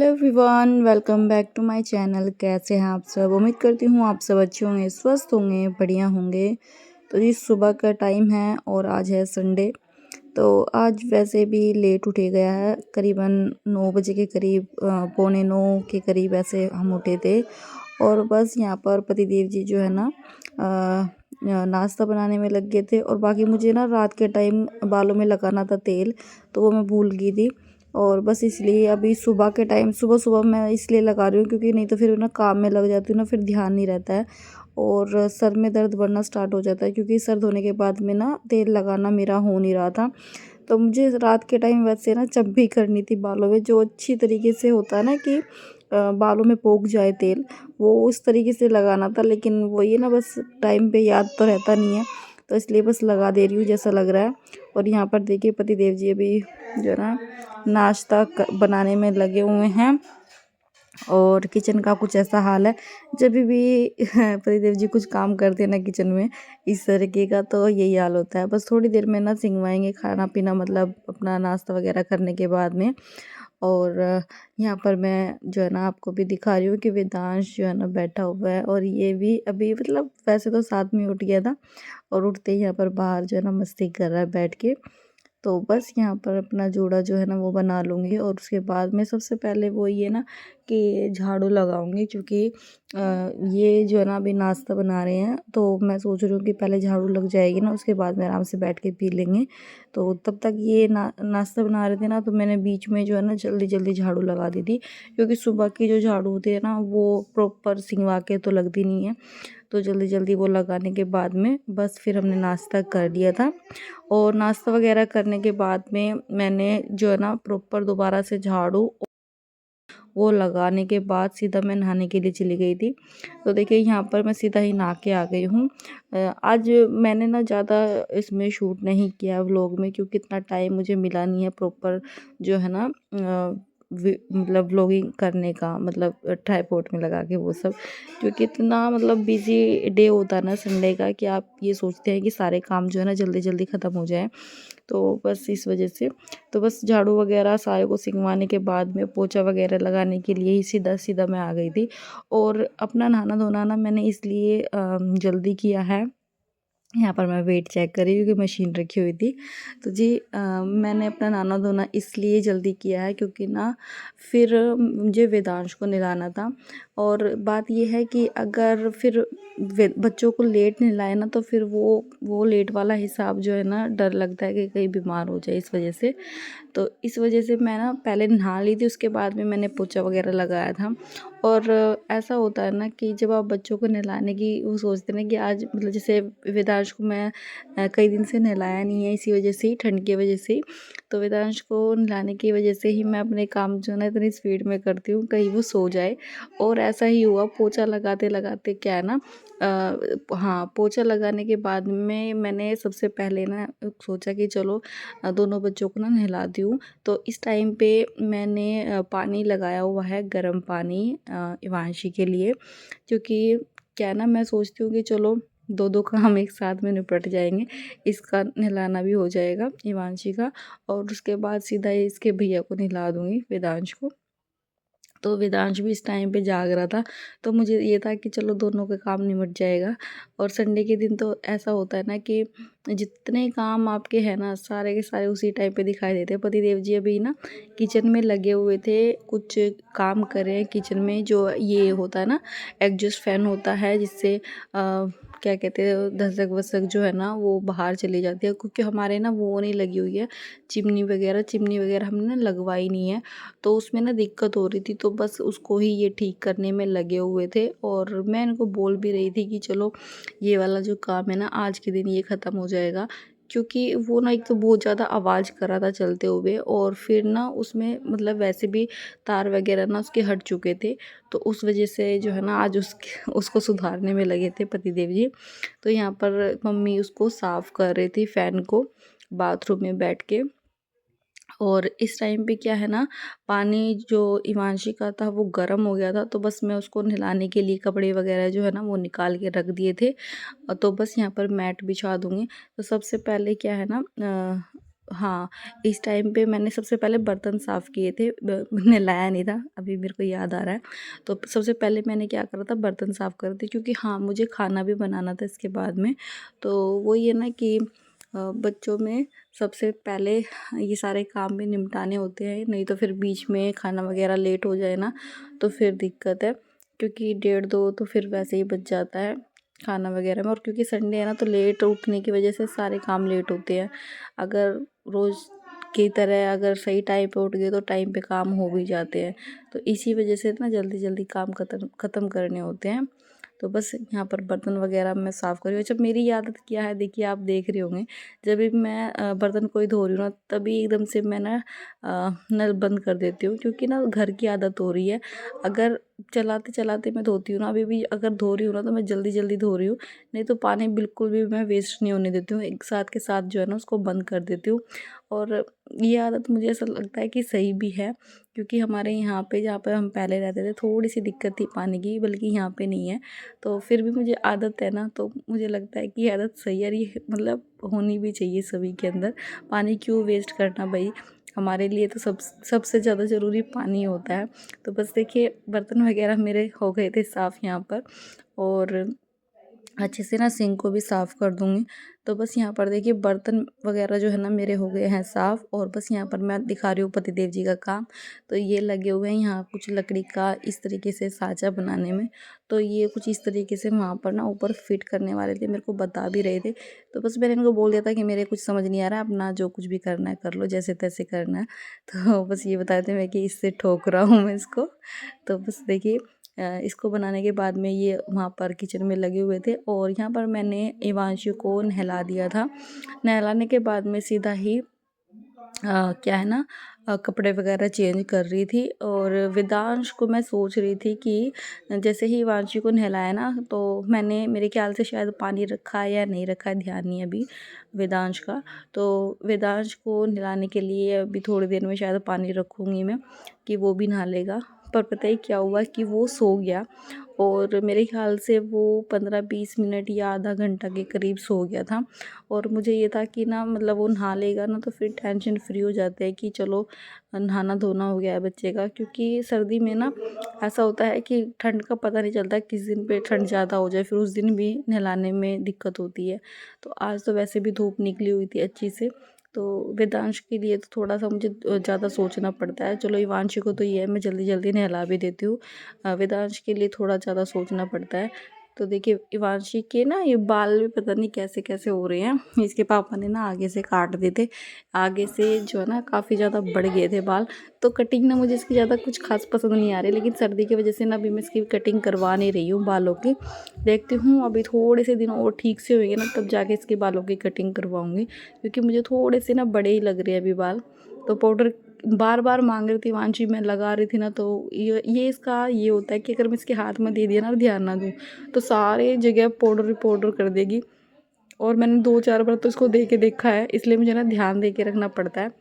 Hello everyone, welcome back to my channel. कैसे हैं आप सब? उम्मीद करती हूँ आप सब अच्छे होंगे, स्वस्थ होंगे, बढ़िया होंगे। तो जी सुबह का टाइम है और आज है संडे। तो आज वैसे भी लेट उठे गया है, करीबन 9 बजे के करीब, पौने 9 के करीब ऐसे हम उठे थे। और बस यहाँ पर पतिदेव जी जो है ना नाश्ता बनाने में लग गए थे। और बाकी मुझे ना रात के टाइम बालों में लगाना था तेल, तो वो मैं भूल गई थी। और बस इसलिए अभी सुबह के टाइम सुबह सुबह मैं इसलिए लगा रही हूँ, क्योंकि नहीं तो फिर ना काम में लग जाती हूँ ना, फिर ध्यान नहीं रहता है और सर में दर्द बढ़ना स्टार्ट हो जाता है। क्योंकि सर धोने के बाद में ना तेल लगाना मेरा हो नहीं रहा था। तो मुझे रात के टाइम वैसे ना चम्पी करनी थी बालों में, जो अच्छी तरीके से होता है ना कि बालों में पोंछ जाए तेल, वो उस तरीके से लगाना था। लेकिन वो ये ना बस टाइम पे याद तो रहता नहीं है, तो इसलिए बस लगा दे रही हूँ जैसा लग रहा है। और यहाँ पर देखिए पति देव जी अभी जो है ना नाश्ता बनाने में लगे हुए हैं। और किचन का कुछ ऐसा हाल है, जब भी पतिदेव जी कुछ काम करते हैं ना किचन में इस तरीके का, तो यही हाल होता है। बस थोड़ी देर में ना सिंगवाएंगे खाना पीना, मतलब अपना नाश्ता वगैरह करने के बाद में। और यहाँ पर मैं जो है ना आपको भी दिखा रही हूँ कि वेदांश जो है ना बैठा हुआ है। और ये भी अभी मतलब वैसे तो साथ में उठ गया था, और उठते ही यहाँ पर बाहर जो है ना मस्ती कर रहा है बैठ के। तो बस यहाँ पर अपना जोड़ा जो है ना वो बना लूँगी। और उसके बाद में सबसे पहले वो ये ना कि झाड़ू लगाऊंगी, क्योंकि ये जो है ना अभी नाश्ता बना रहे हैं, तो मैं सोच रही हूँ कि पहले झाड़ू लग जाएगी ना, उसके बाद में आराम से बैठ के पी लेंगे। तो तब तक ये नाश्ता बना रहे थे ना, तो मैंने बीच में जो है ना जल्दी जल्दी झाड़ू लगा दी थी। क्योंकि सुबह की जो झाड़ू होती है ना वो प्रॉपर सिंगवा के तो लगती नहीं है, तो जल्दी जल्दी वो लगाने के बाद में बस फिर हमने नाश्ता कर लिया था। और नाश्ता वगैरह करने के बाद में मैंने जो है ना प्रॉपर दोबारा से झाड़ू वो लगाने के बाद सीधा मैं नहाने के लिए चली गई थी। तो देखिए यहाँ पर मैं सीधा ही नहा के आ गई हूँ। आज मैंने ना ज़्यादा इसमें शूट नहीं किया व्लॉग में, क्योंकि इतना टाइम मुझे मिला नहीं है प्रॉपर जो है ना मतलब व्लॉगिंग करने का, मतलब ट्राइपॉड में लगा के वो सब। क्योंकि इतना मतलब बिजी डे होता है ना संडे का, कि आप ये सोचते हैं कि सारे काम जो है ना जल्दी जल्दी ख़त्म हो जाए। तो बस इस वजह से तो बस झाड़ू वगैरह सारे को सिंगवाने के बाद में पोछा वगैरह लगाने के लिए ही सीधा सीधा मैं आ गई थी। और अपना नहाना धोना ना मैंने इसलिए जल्दी किया है। यहाँ पर मैं वेट चेक कर रही हूँ कि मशीन रखी हुई थी। तो जी मैंने अपना नहाना धोना इसलिए जल्दी किया है, क्योंकि ना फिर मुझे वेदांश को नहलाना था। और बात यह है कि अगर फिर बच्चों को लेट नहलाए ना, तो फिर वो लेट वाला हिसाब जो है ना, डर लगता है कि कहीं बीमार हो जाए इस वजह से। तो इस वजह से मैं ना पहले नहा ली थी, उसके बाद में मैंने पोछा वगैरह लगाया था। और ऐसा होता है ना कि जब आप बच्चों को नहलाने की वो सोचते हैं ना कि आज मतलब जैसे वेदांश को मैं कई दिन से नहलाया नहीं है, इसी वजह से ही, ठंड की वजह से ही। तो वेदांश को नहलाने की वजह से ही मैं अपने काम जो है ना इतनी स्पीड में करती हूँ, कहीं वो सो जाए। और ऐसा ही हुआ, पोछा लगाते लगाते क्या है ना हाँ, पोछा लगाने के बाद में मैंने सबसे पहले ना सोचा कि चलो दोनों बच्चों को ना नहलाती हूँ। तो इस टाइम पे मैंने पानी लगाया हुआ है, गर्म पानी इवांशी के लिए। क्योंकि क्या है ना, मैं सोचती हूँ कि चलो दो दो काम एक साथ में निपट जाएंगे, इसका नहलाना भी हो जाएगा इवांशी का, और उसके बाद सीधा इसके भैया को नहला दूँगी, वेदांश को। तो वेदांश भी इस टाइम पे जाग रहा था, तो मुझे ये था कि चलो दोनों का काम निपट जाएगा। और संडे के दिन तो ऐसा होता है ना कि जितने काम आपके हैं ना सारे के सारे उसी टाइम पे दिखाई देते हैं। पतिदेव जी अभी ना किचन में लगे हुए थे, कुछ काम कर रहे हैं किचन में। जो ये होता है ना एग्जॉस्ट फैन होता है, जिससे क्या कहते हैं धसक वसक जो है ना वो बाहर चली जाती है। क्योंकि हमारे ना वो नहीं लगी हुई है चिमनी वगैरह हमने ना लगवाई नहीं है, तो उसमें ना दिक्कत हो रही थी। तो बस उसको ही ये ठीक करने में लगे हुए थे। और मैं इनको बोल भी रही थी कि चलो ये वाला जो काम है ना आज के दिन ये ख़त्म हो जाएगा। क्योंकि वो ना एक तो बहुत ज़्यादा आवाज़ कर रहा था चलते हुए, और फिर ना उसमें मतलब वैसे भी तार वगैरह ना उसके हट चुके थे। तो उस वजह से जो है ना आज उसको सुधारने में लगे थे पतिदेव जी। तो यहाँ पर मम्मी उसको साफ़ कर रही थी फ़ैन को, बाथरूम में बैठ के। और इस टाइम पे क्या है ना पानी जो इवांशी का था वो गर्म हो गया था, तो बस मैं उसको नहलाने के लिए कपड़े वगैरह जो है ना वो निकाल के रख दिए थे। तो बस यहाँ पर मैट बिछा दूँगी। तो सबसे पहले क्या है ना हाँ, इस टाइम पे मैंने सबसे पहले बर्तन साफ़ किए थे, मैंने लाया नहीं था, अभी मेरे को याद आ रहा है। तो सबसे पहले मैंने क्या करा था, बर्तन साफ़ कर दी, क्योंकि हाँ, मुझे खाना भी बनाना था इसके बाद में। तो वही है ना कि बच्चों में सबसे पहले ये सारे काम भी निपटाने होते हैं, नहीं तो फिर बीच में खाना वगैरह लेट हो जाए ना तो फिर दिक्कत है, क्योंकि 1:30-2 तो फिर वैसे ही बच जाता है खाना वगैरह में। और क्योंकि संडे है ना, तो लेट उठने की वजह से सारे काम लेट होते हैं। अगर रोज़ की तरह अगर सही टाइम पे उठ गए तो टाइम पे काम हो भी जाते हैं। तो इसी वजह से ना जल्दी जल्दी काम ख़त्म करने होते हैं। तो बस यहाँ पर बर्तन वगैरह मैं साफ़ कर रही हूँ। अच्छा, मेरी आदत क्या है, देखिए आप देख रहे होंगे, जब भी मैं बर्तन कोई धो रही हूँ ना, तभी एकदम से मैं ना नल बंद कर देती हूँ, क्योंकि ना घर की आदत हो रही है। अगर चलाते चलाते मैं धोती हूँ ना, अभी भी अगर धो रही हूँ ना, तो मैं जल्दी जल्दी धो रही हूँ, नहीं तो पानी बिल्कुल भी मैं वेस्ट नहीं होने देती हूँ, एक साथ के साथ जो है ना उसको बंद कर देती हूँ। और ये आदत मुझे ऐसा लगता है कि सही भी है, क्योंकि हमारे यहाँ पे जहाँ पे हम पहले रहते थे थोड़ी सी दिक्कत थी पानी की, बल्कि यहाँ पे नहीं है। तो फिर भी मुझे आदत है ना, तो मुझे लगता है कि ये आदत सही है, और ये मतलब होनी भी चाहिए सभी के अंदर। पानी क्यों वेस्ट करना भाई, हमारे लिए तो सबसे ज़्यादा ज़रूरी पानी होता है। तो बस देखिए, बर्तन वगैरह मेरे हो गए थे साफ़ यहाँ पर, और अच्छे से ना सिंक को भी साफ़ कर दूँगी। तो बस यहाँ पर देखिए, बर्तन वग़ैरह जो है ना मेरे हो गए हैं साफ़, और बस यहाँ पर मैं दिखा रही हूँ पतिदेव जी का काम। तो ये लगे हुए हैं यहाँ कुछ लकड़ी का इस तरीके से साँचा बनाने में। तो ये कुछ इस तरीके से वहाँ पर ना ऊपर फिट करने वाले थे, मेरे को बता भी रहे थे। तो बस मैंने इनको बोल दिया था कि मेरे कुछ समझ नहीं आ रहा है, अपना जो कुछ भी करना है कर लो, जैसे-तैसे करना है। तो बस ये बता रहे थे मैं कि इससे ठोक रहा हूँ मैं इसको। तो बस देखिए, इसको बनाने के बाद में ये वहाँ पर किचन में लगे हुए थे, और यहाँ पर मैंने इवांशु को नहला दिया था। नहलाने के बाद में सीधा ही क्या है ना, कपड़े वगैरह चेंज कर रही थी, और वेदांश को मैं सोच रही थी कि जैसे ही इवांशु को नहलाया ना, तो मैंने मेरे ख्याल से शायद पानी रखा है या नहीं रखा है, ध्यान नहीं है अभी वेदांश का। तो वेदांश को नहलाने के लिए अभी थोड़ी देर में शायद पानी रखूँगी मैं, कि वो भी नहा लेगा। पर पता ही क्या हुआ कि वो सो गया, और मेरे ख्याल से वो 15-20 मिनट या आधा घंटा के करीब सो गया था। और मुझे ये था कि ना, मतलब वो नहा लेगा ना तो फिर टेंशन फ्री हो जाते हैं कि चलो नहाना धोना हो गया है बच्चे का, क्योंकि सर्दी में ना ऐसा होता है कि ठंड का पता नहीं चलता, किस दिन पे ठंड ज़्यादा हो जाए, फिर उस दिन भी नहलाने में दिक्कत होती है। तो आज तो वैसे भी धूप निकली हुई थी अच्छी से, तो वेदांश के लिए तो थोड़ा सा मुझे ज़्यादा सोचना पड़ता है। चलो इवांशु को तो ये है, मैं जल्दी जल्दी नहला भी देती हूँ, वेदांश के लिए थोड़ा ज़्यादा सोचना पड़ता है। तो देखिए, इवांशी के ना ये बाल भी पता नहीं कैसे कैसे हो रहे हैं, इसके पापा ने ना आगे से काट दिए थे, आगे से जो है ना काफ़ी ज़्यादा बढ़ गए थे बाल। तो कटिंग ना मुझे इसकी ज़्यादा कुछ खास पसंद नहीं आ रही, लेकिन सर्दी की वजह से ना अभी मैं इसकी कटिंग करवा नहीं रही हूँ बालों की। देखती हूँ अभी थोड़े से दिन और ठीक से होंगे ना, तब जाके इसके बालों की कटिंग करवाऊँगी, क्योंकि मुझे थोड़े से ना बड़े ही लग रहे हैं अभी बाल। तो पाउडर बार बार मांग रही थी वांशी, मैं लगा रही थी ना, तो ये इसका ये होता है कि अगर मैं इसके हाथ में दे दिया ना और ध्यान ना दूँ, तो सारे जगह पाउडर ही पाउडर कर देगी। और मैंने 2-4 बार तो इसको दे के देखा है, इसलिए मुझे ना ध्यान दे के रखना पड़ता है।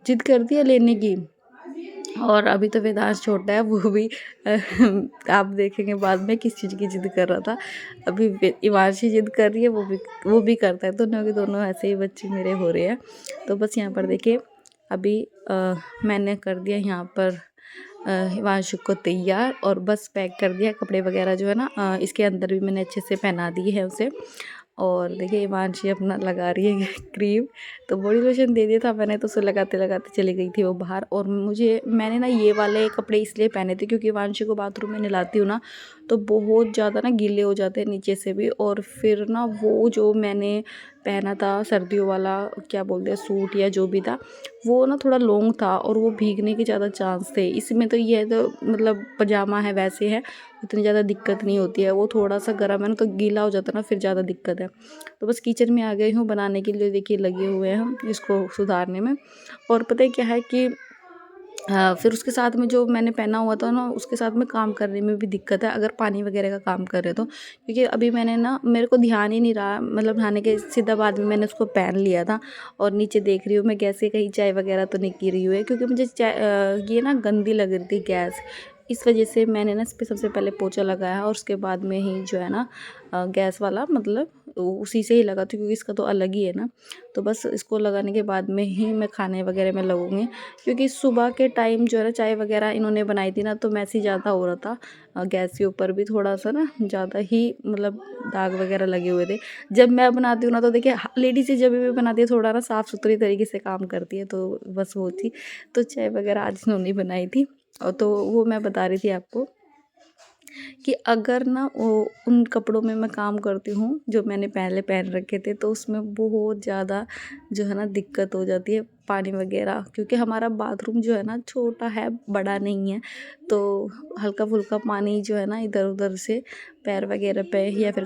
जिद करती है लेने की, और अभी तो वेदांश छोटा है, वो भी आप देखेंगे बाद में किस चीज़ की जिद कर रहा था। अभी इवांशी जिद कर रही है, वो भी करता है, दोनों के दोनों ऐसे ही बच्चे मेरे हो रहे हैं। तो बस यहाँ पर देखिए, अभी मैंने कर दिया यहाँ पर हिमांशु को तैयार, और बस पैक कर दिया कपड़े वगैरह जो है ना, इसके अंदर भी मैंने अच्छे से पहना दी है उसे। और देखिए, हिमांशी अपना लगा रही है क्रीम, तो बॉडी लोशन दे दिया था मैंने, तो उसे लगाते लगाते चली गई थी वो बाहर। और मैंने ना ये वाले कपड़े इसलिए पहने थे, क्योंकि हिमांशी को बाथरूम में नहलाती हूँ ना, तो बहुत ज़्यादा ना गीले हो जाते हैं नीचे से भी, और फिर ना वो जो मैंने पहना था सर्दियों वाला, क्या बोलते हैं, सूट या जो भी था, वो ना थोड़ा लॉन्ग था, और वो भीगने के ज़्यादा चांस थे। इसमें तो ये है, तो मतलब पजामा है वैसे है, इतनी ज़्यादा दिक्कत नहीं होती है। वो थोड़ा सा गर्म है ना, तो गीला हो जाता है ना, फिर ज़्यादा दिक्कत है। तो बस किचन में आ गई हूँ बनाने के लिए, देखिए लगे हुए हैं हम इसको सुधारने में। और पता है क्या है कि फिर उसके साथ में जो मैंने पहना हुआ था ना, उसके साथ में काम करने में भी दिक्कत है, अगर पानी वगैरह का काम कर रहे तो, क्योंकि अभी मैंने ना, मेरे को ध्यान ही नहीं रहा, मतलब नहाने के सीधा बाद में मैंने उसको पहन लिया था। और नीचे देख रही हूँ मैं, गैस से कहीं चाय वगैरह तो नहीं गिरी हुई है, क्योंकि मुझे चाय ये ना गंदी लग रही थी गैस, इस वजह से मैंने ना इस पे सबसे पहले पोंछा लगाया और उसके बाद में ही जो है ना गैस वाला मतलब उसी से ही लगा था, क्योंकि इसका तो अलग ही है ना। तो बस इसको लगाने के बाद में ही मैं खाने वगैरह में लगूँगी, क्योंकि सुबह के टाइम जो है ना चाय वगैरह इन्होंने बनाई थी ना, तो मैसे ही ज़्यादा हो रहा था। गैस के ऊपर भी थोड़ा सा ना ज़्यादा ही मतलब दाग वगैरह लगे हुए थे। जब मैं बनाती हूँ ना तो देखिए लेडीज़ जब भी बनाती है थोड़ा ना साफ़ सुथरी तरीके से काम करती है, तो बस वो थी। तो चाय वगैरह आज इन्होंने बनाई थी, और तो वो मैं बता रही थी आपको कि अगर ना वो उन कपड़ों में मैं काम करती हूँ जो मैंने पहले पहन रखे थे, तो उसमें बहुत ज़्यादा जो है ना दिक्कत हो जाती है पानी वगैरह, क्योंकि हमारा बाथरूम जो है ना छोटा है, बड़ा नहीं है। तो हल्का फुल्का पानी जो है ना इधर उधर से पैर वगैरह पे या फिर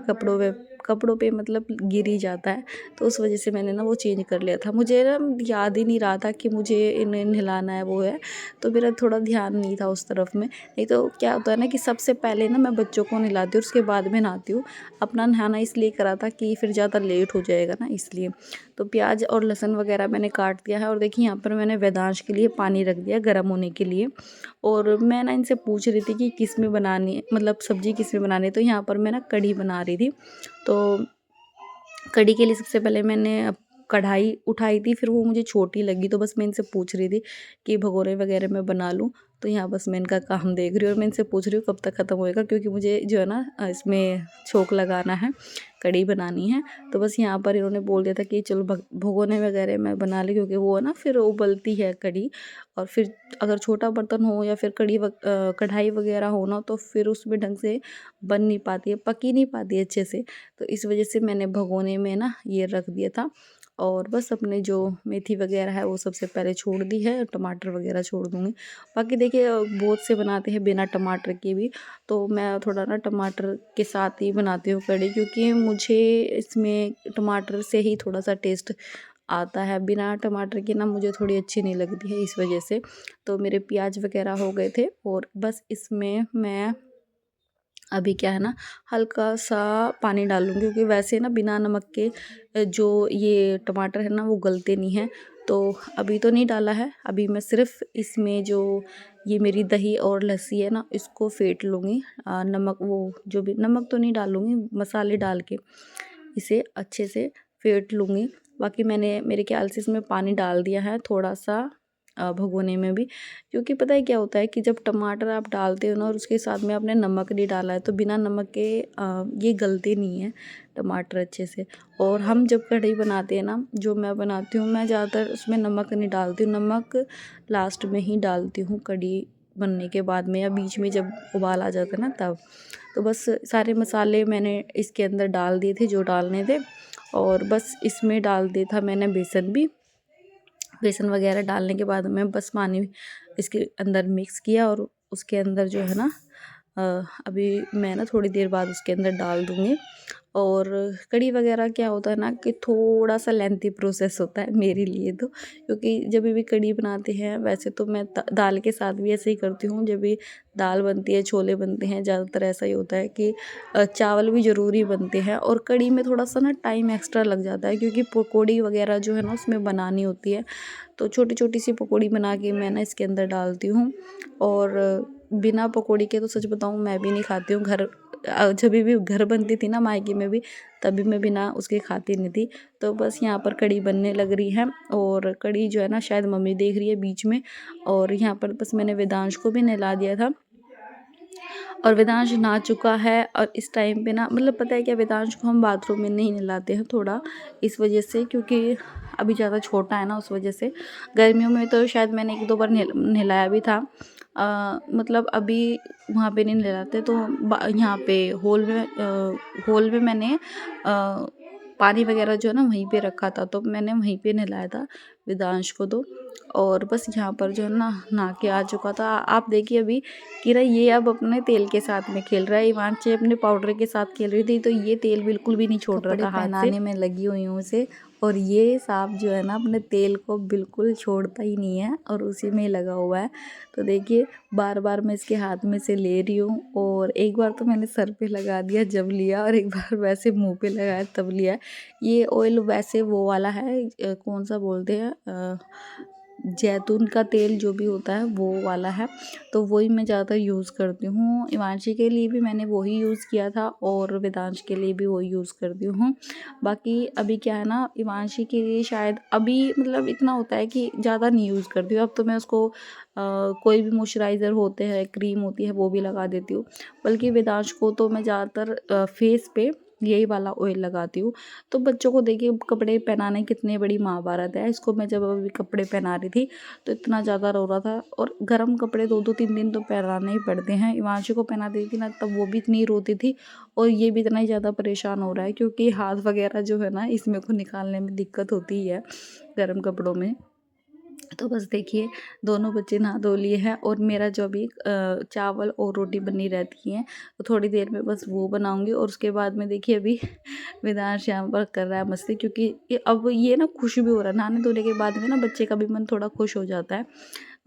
कपड़ों पे मतलब गिर ही जाता है। तो उस वजह से मैंने ना वो चेंज कर लिया था। मुझे ना याद ही नहीं रहा था कि मुझे इन्हें नहलाना है वो है, तो मेरा थोड़ा ध्यान नहीं था उस तरफ में। नहीं तो क्या होता है ना कि सबसे पहले ना मैं बच्चों को नहलाती हूँ, उसके बाद में नहाती हूँ। अपना नहाना इसलिए करा था कि फिर ज़्यादा लेट हो जाएगा ना, इसलिए। तो प्याज और लहसुन वगैरह मैंने काट दिया है, और देखिए यहाँ पर मैंने वेदांश के लिए पानी रख दिया गर्म होने के लिए। और मैं ना इनसे पूछ रही थी कि किस में बनानी है, मतलब सब्ज़ी किस में बनानी है। तो यहाँ पर मैं ना कढ़ी बना रही थी। तो कढ़ी के लिए सबसे पहले मैंने कढ़ाई उठाई थी, फिर वो मुझे छोटी लगी, तो बस मैं इनसे पूछ रही थी कि भगोने वगैरह मैं बना लूँ। तो यहाँ बस मैं इनका काम देख रही हूँ, और मैं इनसे पूछ रही हूँ कब तक ख़त्म होएगा, क्योंकि मुझे जो है ना इसमें छोंक लगाना है, कढ़ी बनानी है। तो बस यहाँ पर इन्होंने बोल दिया था कि चलो भगोने वगैरह मैं बना ली, क्योंकि वो है ना फिर उबलती है कढ़ी। और फिर अगर छोटा बर्तन हो या फिर कढ़ाई वगैरह हो ना, तो फिर उसमें ढंग से बन नहीं पाती है, पक ही नहीं पाती है अच्छे से। तो इस वजह से मैंने भगोने में ना ये रख दिया था। और बस अपने जो मेथी वगैरह है वो सबसे पहले छोड़ दी है, टमाटर वगैरह छोड़ दूँगी। बाकी देखिए बहुत से बनाते हैं बिना टमाटर के भी, तो मैं थोड़ा ना टमाटर के साथ ही बनाती हूँ कढ़ी, क्योंकि मुझे इसमें टमाटर से ही थोड़ा सा टेस्ट आता है। बिना टमाटर के ना मुझे थोड़ी अच्छी नहीं लगती है, इस वजह से। तो मेरे प्याज वगैरह हो गए थे, और बस इसमें मैं अभी क्या है ना हल्का सा पानी डालूँगी, क्योंकि वैसे ना बिना नमक के जो ये टमाटर है ना वो गलते नहीं हैं। तो अभी तो नहीं डाला है, अभी मैं सिर्फ इसमें जो ये मेरी दही और लस्सी है ना इसको फेंट लूँगी। नमक वो जो भी नमक तो नहीं डालूँगी, मसाले डाल के इसे अच्छे से फेंट लूँगी। बाकी मैंने मेरे ख्याल से इसमें पानी डाल दिया है थोड़ा सा भगोने में भी, क्योंकि पता है क्या होता है कि जब टमाटर आप डालते हो ना और उसके साथ में आपने नमक नहीं डाला है, तो बिना नमक के ये गलते नहीं हैं टमाटर अच्छे से। और हम जब कढ़ी बनाते हैं ना, जो मैं बनाती हूँ, मैं ज़्यादातर उसमें नमक नहीं डालती हूँ, नमक लास्ट में ही डालती हूँ कढ़ी बनने के बाद में, या बीच में जब उबाल आ जाता है ना तब। तो बस सारे मसाले मैंने इसके अंदर डाल दिए थे जो डालने थे, और बस इसमें डाल दिया था मैंने बेसन भी। बेसन वगैरह डालने के बाद में बस पानी इसके अंदर मिक्स किया, और उसके अंदर जो है ना अभी मैं ना थोड़ी देर बाद उसके अंदर डाल दूँगी। और कढ़ी वगैरह क्या होता है ना कि थोड़ा सा लेंथी प्रोसेस होता है मेरे लिए तो, क्योंकि जब भी कढ़ी बनाते हैं, वैसे तो मैं दाल के साथ भी ऐसे ही करती हूँ। जब भी दाल बनती है, छोले बनते हैं, ज़्यादातर ऐसा ही होता है कि चावल भी ज़रूरी बनते हैं, और कढ़ी में थोड़ा सा ना टाइम एक्स्ट्रा लग जाता है, क्योंकि पकौड़ी वगैरह जो है ना उसमें बनानी होती है। तो छोटी छोटी सी पकौड़ी बना के मैं ना इसके अंदर डालती हूँ। और बिना पकौड़ी के तो सच बताऊँ मैं भी नहीं खाती हूँ। जब भी घर बनती थी ना मायके में भी, तभी मैं बिना उसके खाती नहीं थी। तो बस यहाँ पर कढ़ी बनने लग रही है, और कढ़ी जो है ना शायद मम्मी देख रही है बीच में। और यहाँ पर बस मैंने वेदांश को भी नहला दिया था, और वेदांश नहा चुका है। और इस टाइम पे ना मतलब पता है क्या, वेदांश को हम बाथरूम में नहीं नहलाते हैं थोड़ा इस वजह से, क्योंकि अभी ज़्यादा छोटा है ना, उस वजह से। गर्मियों में तो शायद मैंने एक दो बार नहलाया भी था। मतलब अभी वहाँ पे नहीं नहलाते, तो यहाँ पे हॉल में मैंने पानी वगैरह जो है ना वहीं पे रखा था, तो मैंने वहीं पे नहलाया था वेदांश को तो। और बस यहाँ पर जो है ना नहा के आ चुका था। आप देखिए अभी किरा ये अब अपने तेल के साथ में खेल रहा है, इवांचे अपने पाउडर के साथ खेल रही थी, तो ये तेल बिल्कुल भी नहीं छोड़ रहा था हाथ से। पहनाने में लगी हुई हूँ उसे, और ये सांप जो है ना अपने तेल को बिल्कुल छोड़ता ही नहीं है, और उसी में ही लगा हुआ है। तो देखिए बार बार मैं इसके हाथ में से ले रही हूँ, और एक बार तो मैंने सर पे लगा दिया जब लिया, और एक बार वैसे मुंह पे लगाया तब लिया। ये ऑयल वैसे वो वाला है, कौन सा बोलते हैं, जैतून का तेल जो भी होता है वो वाला है, तो वही मैं ज़्यादातर यूज़ करती हूँ। इवांशी के लिए भी मैंने वही यूज़ किया था और वेदांश के लिए भी वही यूज़ करती हूँ। बाकी अभी क्या है ना, इवांशी के लिए शायद अभी मतलब इतना होता है कि ज़्यादा नहीं यूज़ करती हूँ। अब तो मैं उसको कोई भी मॉइस्चराइज़र होते हैं, क्रीम होती है, वो भी लगा देती हूँ। बल्कि वेदांश को तो मैं ज़्यादातर फेस पे यही वाला ऑयल लगाती हूँ। तो बच्चों को देखिए कपड़े पहनाने कितनी बड़ी महाभारत है। इसको मैं जब अभी कपड़े पहना रही थी तो इतना ज़्यादा रो रहा था, और गर्म कपड़े 2-2 3 दिन तो पहनाने ही पड़ते हैं। इवांशी को पहना देती थी ना तब वो भी इतनी रोती थी, और ये भी इतना ही ज़्यादा परेशान हो रहा है क्योंकि हाथ वगैरह जो है ना इसमें को निकालने में दिक्कत होती ही है गर्म कपड़ों में। तो बस देखिए दोनों बच्चे नहा धो लिए हैं, और मेरा जो अभी चावल और रोटी बनी रहती है, तो थोड़ी देर में बस वो बनाऊंगी। और उसके बाद में देखिए अभी वेदांश यहाँ पर कर रहा है मस्ती, क्योंकि अब ये ना खुश भी हो रहा है नहाने धोने के बाद में ना, बच्चे का भी मन थोड़ा खुश हो जाता है।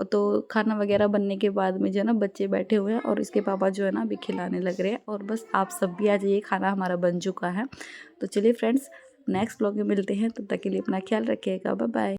तो खाना वगैरह बनने के बाद में जो है ना बच्चे बैठे हुए हैं, और इसके पापा जो है ना अभी खिलाने लग रहे हैं। और बस आप सब भी आ जाइए, खाना हमारा बन चुका है। तो चलिए फ्रेंड्स, नेक्स्ट व्लॉग में मिलते हैं, तब तक के लिए अपना ख्याल रखिएगा। Bye bye.